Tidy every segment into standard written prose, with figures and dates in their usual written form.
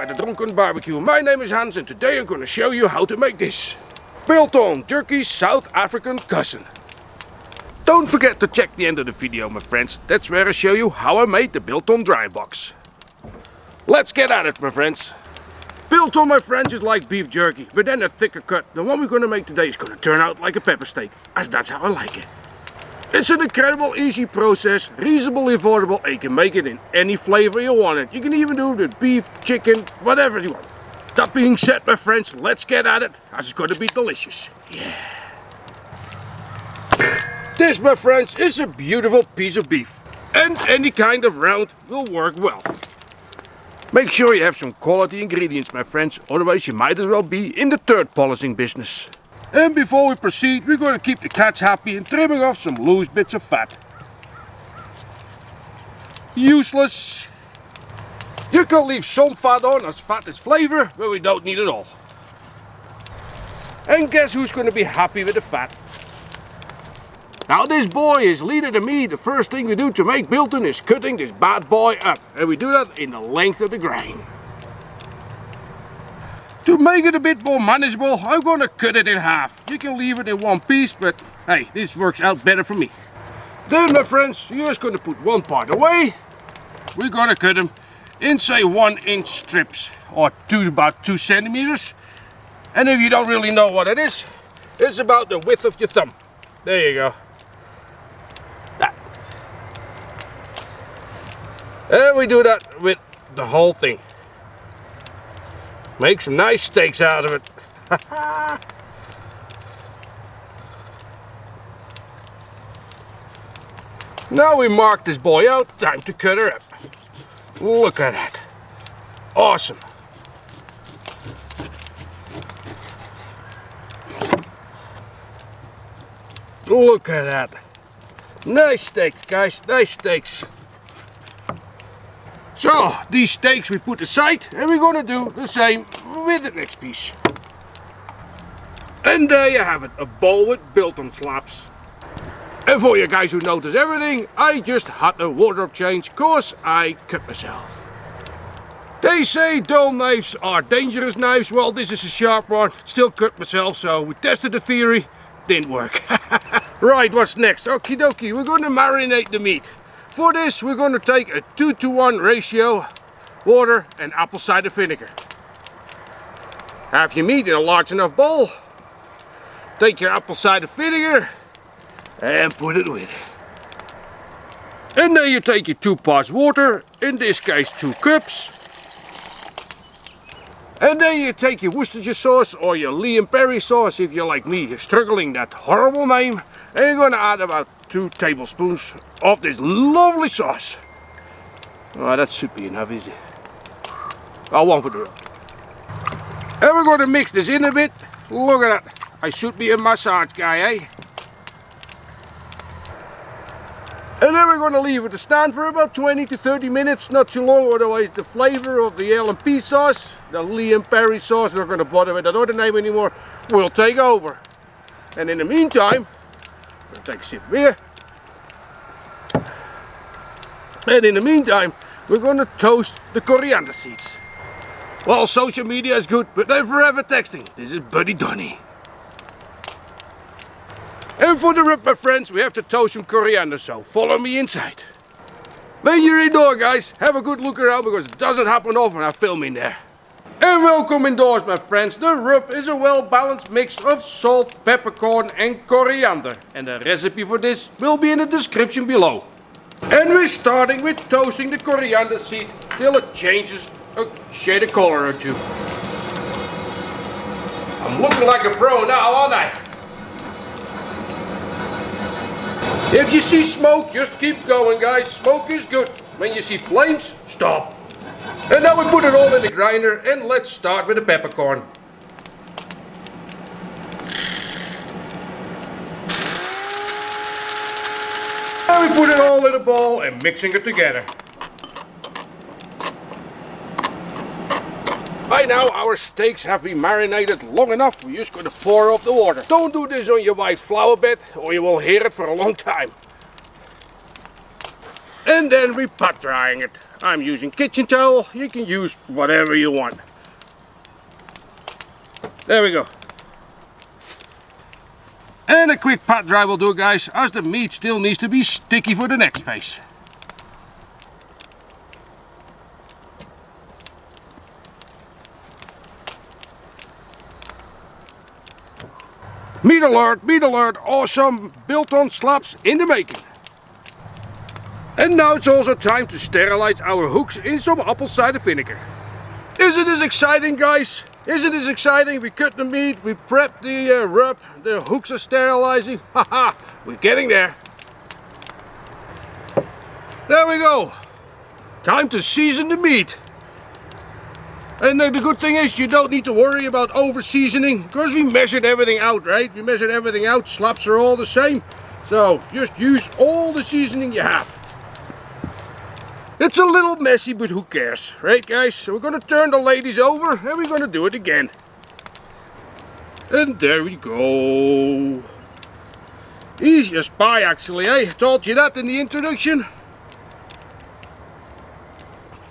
the Drunken Barbecue. My name is Hans and today I'm going to show you how to make this. Biltong, Jerky's South African cousin. Don't forget to check the end of the video, my friends. That's where I show you how I made the biltong dry box. Let's get at it, my friends. Biltong, my friends, is like beef jerky, but then a thicker cut. The one we're going to make today is going to turn out like a pepper steak, as that's how I like it. It's an incredible easy process, reasonably affordable, and you can make it in any flavor you want it. You can even do it with beef, chicken, whatever you want. That being said, my friends, let's get at it, as it's going to be delicious. Yeah. This, my friends, is a beautiful piece of beef, and any kind of round will work well. Make sure you have some quality ingredients, my friends, otherwise you might as well be in the turd polishing business. And before we proceed, we're going to keep the cats happy and trimming off some loose bits of fat. Useless. You can leave some fat on, as fat is flavor, but we don't need it all. And guess who's going to be happy with the fat? Now this boy is leaner than me. The first thing we do to make biltong is cutting this bad boy up. And we do that in the length of the grain. To make it a bit more manageable, I'm going to cut it in half. You can leave it in one piece, but hey, this works out better for me. Then, my friends, you're just going to put one part away. We're going to cut them in, say, 1-inch strips, or about 2 centimeters. And if you don't really know what it is, it's about the width of your thumb. There you go. That. And we do that with the whole thing. Make some nice steaks out of it. Now we mark this boy out, time to cut her up. Look at that. Awesome. Look at that. Nice steaks, guys, nice steaks. So, these steaks we put aside, and we're going to do the same with the next piece. And there you have it, a bowl with biltong flaps. And for you guys who notice everything, I just had a wardrobe change, cause I cut myself. They say dull knives are dangerous knives. Well, this is a sharp one, still cut myself, so we tested the theory, didn't work. Right, what's next? Okie dokie, we're going to marinate the meat. For this, we're going to take a 2-to-1 ratio, water and apple cider vinegar. Have your meat in a large enough bowl. Take your apple cider vinegar and put it with it. And then you take your 2 parts water, in this case 2 cups. And then you take your Worcestershire sauce or your Lee & Perry sauce, if you're like me, you're struggling that horrible name. And you're going to add about 2 tablespoons of this lovely sauce. Oh, that should be enough, is it? Oh, one for the road. And we're going to mix this in a bit. Look at that. I should be a massage guy, eh? And then we're going to leave it to stand for about 20 to 30 minutes, not too long, otherwise the flavor of the L&P sauce, the Lee & Perry sauce, we're not going to bother with that other name anymore, will take over. And in the meantime, we'll take a sip of beer. And in the meantime, we're going to toast the coriander seeds. Well, social media is good, but they're forever texting. This is Buddy Donny. And for the rub, my friends, we have to toast some coriander, so follow me inside. When you're indoor, guys, have a good look around, because it doesn't happen often I film in there. And welcome indoors, my friends. The rub is a well-balanced mix of salt, peppercorn and coriander. And the recipe for this will be in the description below. And we're starting with toasting the coriander seed till it changes a shade of color or two. I'm looking like a pro now, aren't I? If you see smoke, just keep going, guys. Smoke is good. When you see flames, stop. And now we put it all in the grinder, and let's start with the peppercorn. And we put it all in a bowl and mixing it together. By now our steaks have been marinated long enough, we're just going to pour off the water. Don't do this on your wife's flower bed or you will hear it for a long time. And then we pot drying it. I'm using kitchen towel. You can use whatever you want. There we go. And a quick pat dry will do, guys, as the meat still needs to be sticky for the next phase. Meat alert, awesome biltong slabs in the making. And now it's also time to sterilize our hooks in some apple cider vinegar. Isn't this exciting, guys? Isn't this exciting? We cut the meat, we prep the rub, the hooks are sterilizing. Haha, we're getting there. There we go. Time to season the meat. And the good thing is you don't need to worry about over seasoning because we measured everything out, right? We measured everything out, slabs are all the same. So just use all the seasoning you have. It's a little messy, but who cares, right guys? So we're going to turn the ladies over and we're going to do it again. And there we go. Easy as pie actually, I told you that in the introduction.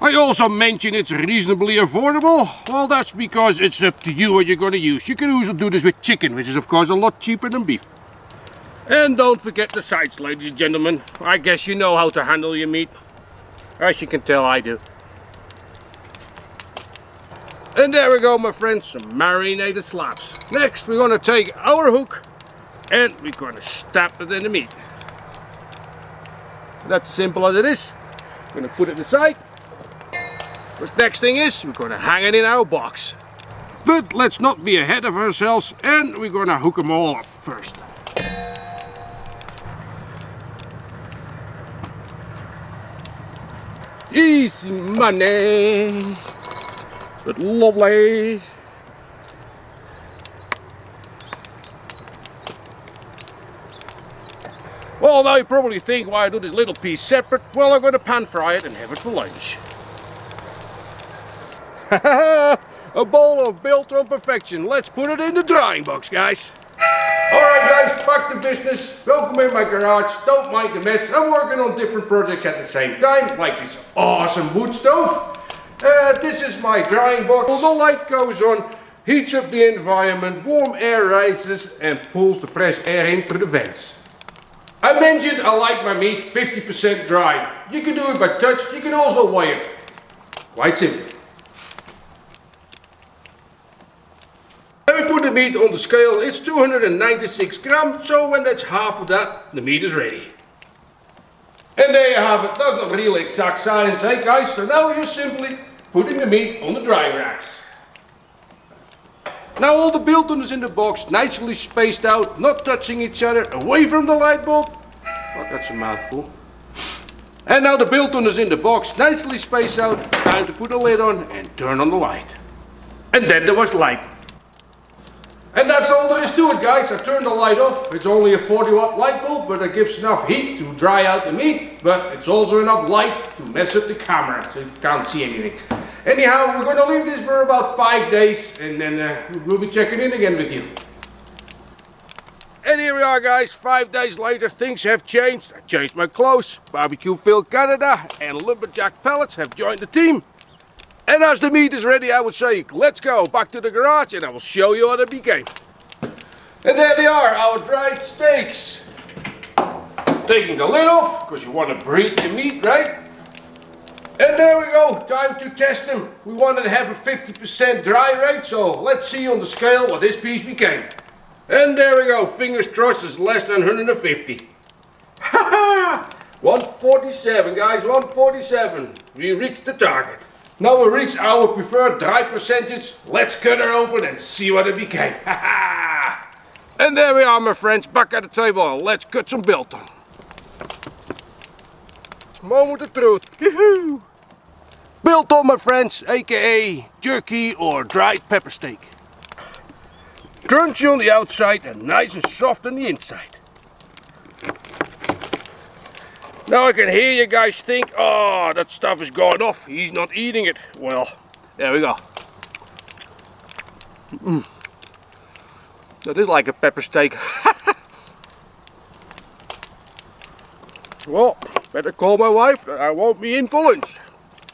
I also mentioned it's reasonably affordable. Well, that's because it's up to you what you're going to use. You can also do this with chicken, which is of course a lot cheaper than beef. And don't forget the sides, ladies and gentlemen. I guess you know how to handle your meat. As you can tell, I do. And there we go, my friends, some marinated slabs. Next, we're going to take our hook and we're going to stab it in the meat. That's simple as it is. We're going to put it aside. The next thing is, we're going to hang it in our box. But let's not be ahead of ourselves and we're going to hook them all up first. Easy money, but lovely. Well, now you probably think why I do this little piece separate. Well, I'm going to pan fry it and have it for lunch. A bowl of biltong perfection. Let's put it in the drying box, guys. Alright guys, back to business. Welcome in my garage. Don't mind the mess. I'm working on different projects at the same time, like this awesome wood stove. This is my drying box. The light goes on, heats up the environment, warm air rises and pulls the fresh air in through the vents. I mentioned I like my meat 50% dry. You can do it by touch, you can also weigh it. Quite simple. When we put the meat on the scale, it's 296 grams, so when that's half of that, the meat is ready. And there you have it. That's not really exact science, eh guys? So now we're just simply putting the meat on the drying racks. Now all the biltong is in the box, nicely spaced out, not touching each other, away from the light bulb. Oh, that's a mouthful. And now the biltong is in the box, nicely spaced out. It's time to put the lid on and turn on the light. And then there was light. And that's all there is to it, guys. I turned the light off. It's only a 40-watt light bulb, but it gives enough heat to dry out the meat, but it's also enough light to mess up the camera, so you can't see anything. Anyhow, we're going to leave this for about 5 days, and then we'll be checking in again with you. And here we are, guys. 5 days later, things have changed. I changed my clothes. Barbecue Phil Canada and Lumberjack Pellets have joined the team. And as the meat is ready, I would say, let's go back to the garage and I will show you what it became. And there they are, our dried steaks. Taking the lid off, because you want to breathe the meat, right? And there we go, time to test them. We wanted to have a 50% dry rate, so let's see on the scale what this piece became. And there we go, fingers crossed, it's less than 150. Haha! 147, guys, 147. We reached the target. Now we reached our preferred dry percentage. Let's cut her open and see what it became. And there we are, my friends, back at the table. Let's cut some biltong. Moment of truth. Biltong, my friends, aka jerky or dried pepper steak. Crunchy on the outside and nice and soft on the inside. Now I can hear you guys think, oh, that stuff is going off. He's not eating it. Well, there we go. That is like a pepper steak. Well, better call my wife, I won't be in for lunch.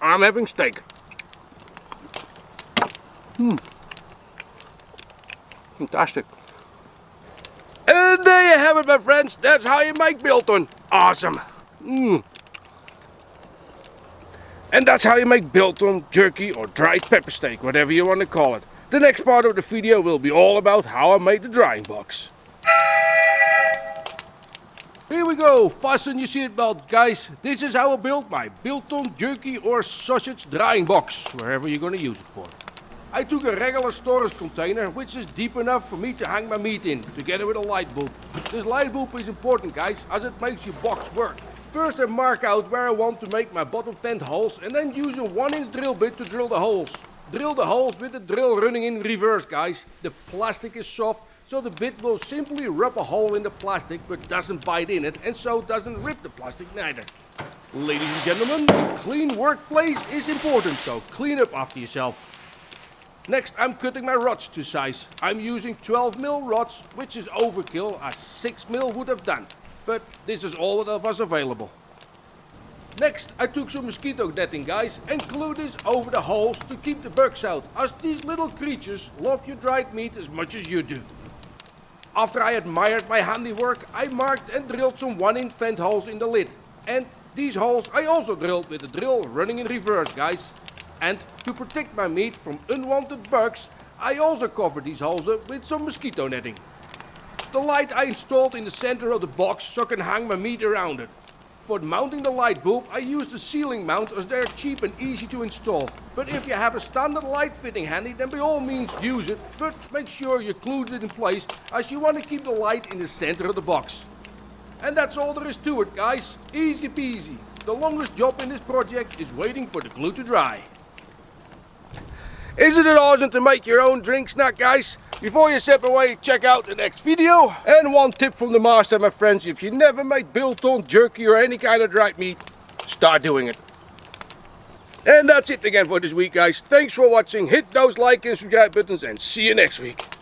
I'm having steak. Fantastic. And there you have it, my friends. That's how you make biltong. Awesome. And that's how you make biltong, jerky or dried pepper steak, whatever you want to call it. The next part of the video will be all about how I made the drying box. Here we go, fasten your seatbelt guys. This is how I built my biltong, jerky or sausage drying box, wherever you're going to use it for. I took a regular storage container which is deep enough for me to hang my meat in, together with a light bulb. This light bulb is important guys, as it makes your box work. First I mark out where I want to make my bottom vent holes and then use a 1-inch drill bit to drill the holes. Drill the holes with the drill running in reverse guys. The plastic is soft, so the bit will simply rub a hole in the plastic but doesn't bite in it and so doesn't rip the plastic neither. Ladies and gentlemen, a clean workplace is important, so clean up after yourself. Next I'm cutting my rods to size. I'm using 12mm rods, which is overkill as 6mm would have done. But this is all that was available. Next I took some mosquito netting guys and glued this over the holes to keep the bugs out, as these little creatures love your dried meat as much as you do. After I admired my handiwork, I marked and drilled some 1-inch vent holes in the lid. And these holes I also drilled with the drill running in reverse guys. And to protect my meat from unwanted bugs, I also covered these holes up with some mosquito netting. The light I installed in the center of the box so I can hang my meat around it. For mounting the light bulb I used a ceiling mount as they're cheap and easy to install. But if you have a standard light fitting handy, then by all means use it, but make sure you glue it in place as you want to keep the light in the center of the box. And that's all there is to it guys, easy peasy. The longest job in this project is waiting for the glue to dry. Isn't it awesome to make your own drink snack guys? Before you step away, check out the next video. And one tip from the master my friends, if you never made biltong, jerky or any kind of dried meat, start doing it. And that's it again for this week guys. Thanks for watching, hit those like and subscribe buttons and see you next week.